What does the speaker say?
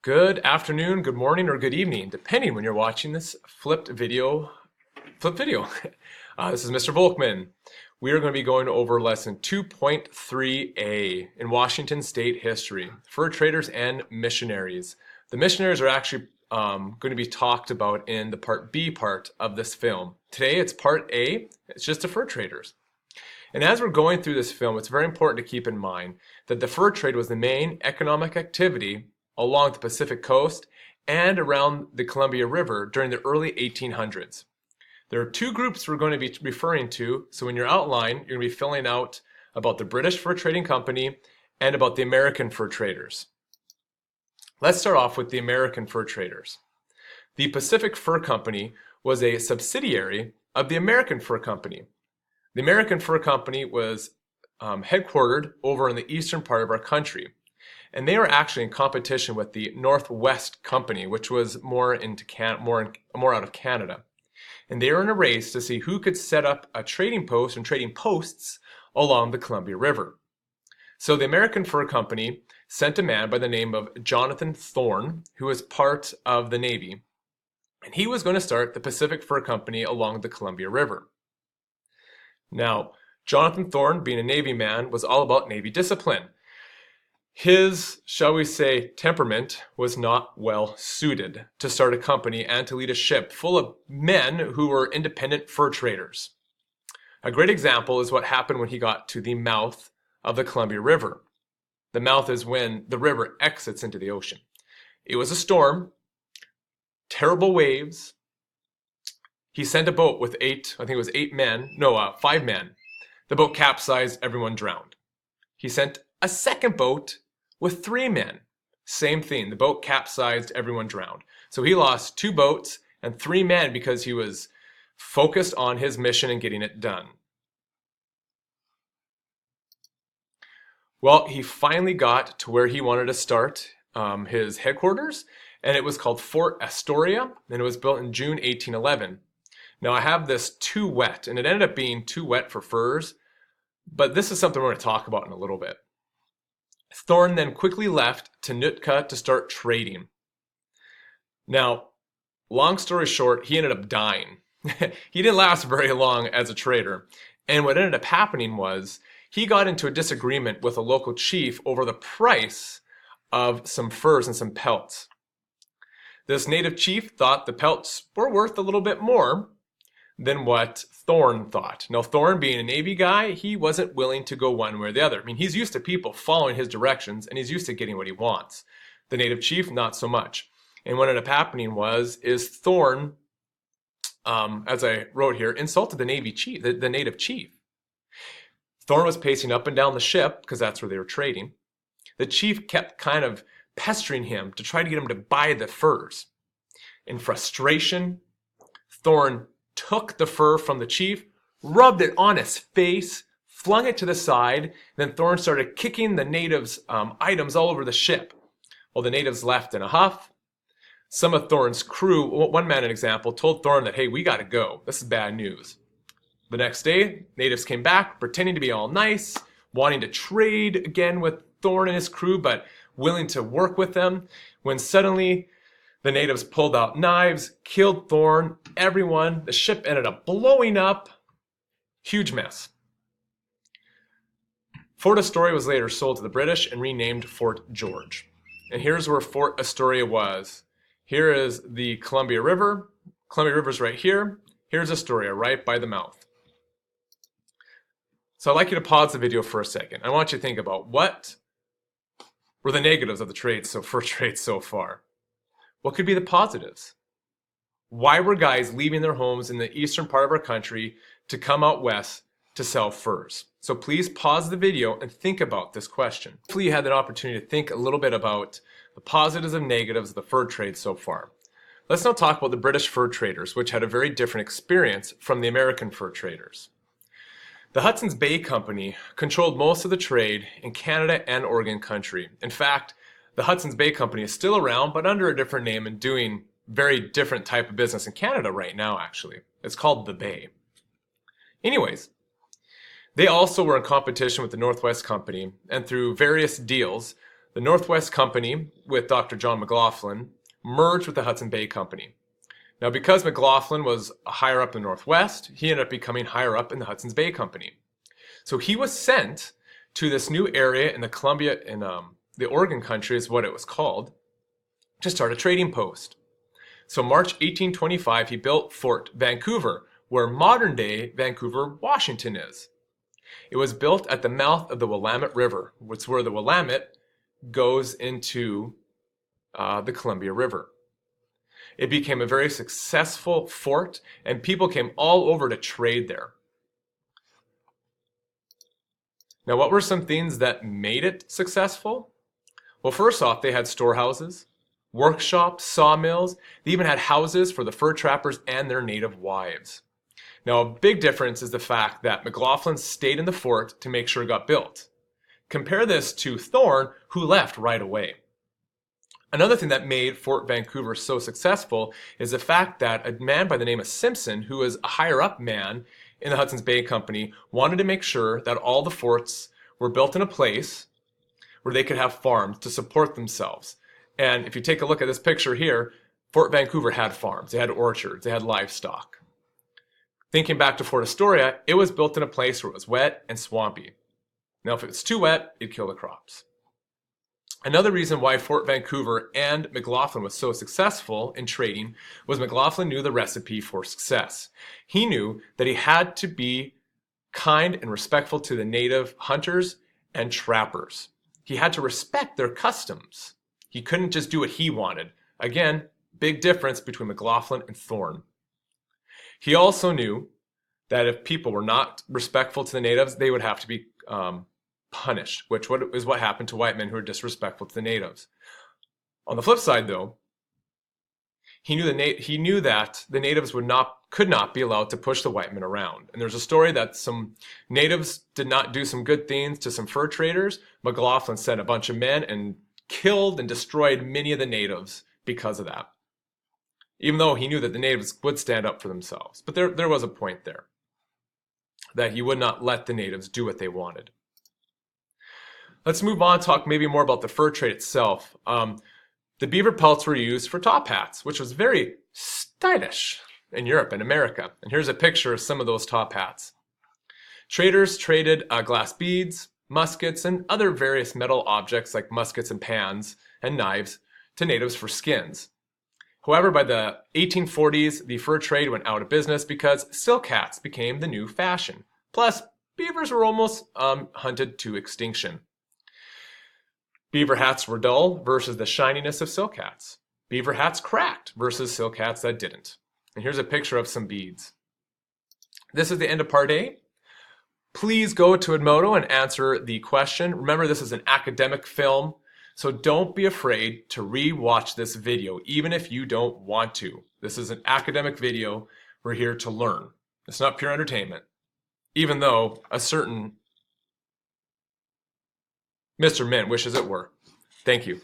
Good afternoon, good morning, or good evening, depending when you're watching this flipped video. This is Mr. Volkman. We are going to be going over lesson 2.3a in Washington State history, fur traders and missionaries. The missionaries are actually going to be talked about in the part B part of this film. Today it's part A, it's just the fur traders. And as we're going through this film, it's very important to keep in mind that the fur trade was the main economic activity along the Pacific coast and around the Columbia River during the early 1800s. There are two groups we're going to be referring to, so in your outline, you're going to be filling out about the British Fur Trading Company and about the American fur traders. Let's start off with the American fur traders. The Pacific Fur Company was a subsidiary of the American Fur Company. The American Fur Company was headquartered over in the eastern part of our country. And they were actually in competition with the Northwest Company, which was more out of Canada. And they were in a race to see who could set up a trading post and trading posts along the Columbia River. So the American Fur Company sent a man by the name of Jonathan Thorn, who was part of the Navy, and he was going to start the Pacific Fur Company along the Columbia River. Now, Jonathan Thorn, being a Navy man, was all about Navy discipline. His, shall we say, temperament was not well suited to start a company and to lead a ship full of men who were independent fur traders. A great example is what happened when he got to the mouth of the Columbia River. The mouth is when the river exits into the ocean. It was a storm, terrible waves. He sent a boat with five men. The boat capsized, everyone drowned. He sent a second boat with 3 men. Same thing, the boat capsized, everyone drowned. So he lost 2 boats and 3 men because he was focused on his mission and getting it done. Well, he finally got to where he wanted to start his headquarters, and it was called Fort Astoria, and it was built in June 1811. Now I have this too wet, and it ended up being too wet for furs, but this is something we're going to talk about in a little bit. Thorn then quickly left to Nootka to start trading. Now, long story short, he ended up dying. He didn't last very long as a trader. And what ended up happening was he got into a disagreement with a local chief over the price of some furs and some pelts. This native chief thought the pelts were worth a little bit more than what Thorn thought. Now, Thorn, being a Navy guy, he wasn't willing to go one way or the other. I mean, he's used to people following his directions, and he's used to getting what he wants. The native chief, not so much. And what ended up happening is Thorn, as I wrote here, insulted the Navy chief, the native chief. Thorn was pacing up and down the ship, because that's where they were trading. The chief kept kind of pestering him to try to get him to buy the furs. In frustration, Thorn took the fur from the chief, rubbed it on his face, flung it to the side. Then Thorn started kicking the natives' items all over the ship. Well, the natives left in a huff. Some of Thorn's crew, one man, an example, told Thorn that, hey, we got to go. This is bad news. The next day, natives came back, pretending to be all nice, wanting to trade again with Thorn and his crew, but willing to work with them, when suddenly the natives pulled out knives, killed Thorn, everyone. The ship ended up blowing up. Huge mess. Fort Astoria was later sold to the British and renamed Fort George. And here's where Fort Astoria was. Here is the Columbia River. Columbia River's right here. Here's Astoria, right by the mouth. So I'd like you to pause the video for a second. I want you to think about what were the negatives of the fur trade so far. What could be the positives? Why were guys leaving their homes in the eastern part of our country to come out west to sell furs? So please pause the video and think about this question. Hopefully you had that opportunity to think a little bit about the positives and negatives of the fur trade so far. Let's now talk about the British fur traders, which had a very different experience from the American fur traders. The Hudson's Bay Company controlled most of the trade in Canada and Oregon country. In fact, the Hudson's Bay Company is still around, but under a different name and doing very different type of business in Canada right now, actually. It's called the Bay. Anyways, they also were in competition with the Northwest Company, and through various deals, The Northwest Company, with Dr. John McLaughlin, merged with the Hudson Bay Company. Now, because McLaughlin was higher up in the Northwest, he ended up becoming higher up in the Hudson's Bay Company. So he was sent to this new area in the Columbia, in the Oregon country is what it was called, to start a trading post. So March 1825, he built Fort Vancouver, where modern-day Vancouver, Washington is. It was built at the mouth of the Willamette River, which is where the Willamette goes into the Columbia River. It became a very successful fort, and people came all over to trade there. Now, what were some things that made it successful? Well, first off, they had storehouses, workshops, sawmills. They even had houses for the fur trappers and their native wives. Now, a big difference is the fact that McLaughlin stayed in the fort to make sure it got built. Compare this to Thorne, who left right away. Another thing that made Fort Vancouver so successful is the fact that a man by the name of Simpson, who was a higher up man in the Hudson's Bay Company, wanted to make sure that all the forts were built in a place where they could have farms to support themselves. And if you take a look at this picture here, Fort Vancouver had farms, they had orchards, they had livestock. Thinking back to Fort Astoria, it was built in a place where it was wet and swampy. Now, if it was too wet, it'd kill the crops. Another reason why Fort Vancouver and McLaughlin was so successful in trading was McLaughlin knew the recipe for success. He knew that he had to be kind and respectful to the native hunters and trappers. He had to respect their customs. He couldn't just do what he wanted. Again, big difference between McLaughlin and Thorne. He also knew that if people were not respectful to the natives, they would have to be punished, which is what happened to white men who were disrespectful to the natives. On the flip side, though, he knew that the natives could not be allowed to push the white men around. And there's a story that some natives did not do some good things to some fur traders. McLaughlin sent a bunch of men and killed and destroyed many of the natives because of that. Even though he knew that the natives would stand up for themselves. But there was a point there, that he would not let the natives do what they wanted. Let's move on, talk maybe more about the fur trade itself. The beaver pelts were used for top hats, which was very stylish in Europe and America. And here's a picture of some of those top hats. Traders traded glass beads, muskets, and other various metal objects like muskets and pans and knives to natives for skins. However, by the 1840s, the fur trade went out of business because silk hats became the new fashion. Plus, beavers were almost hunted to extinction. Beaver hats were dull versus the shininess of silk hats. Beaver hats cracked versus silk hats that didn't. And here's a picture of some beads. This is the end of part A. Please go to Edmodo and answer the question. Remember, this is an academic film, so don't be afraid to re-watch this video, even if you don't want to. This is an academic video. We're here to learn. It's not pure entertainment, even though a certain Mr. Mint wishes it were. Thank you.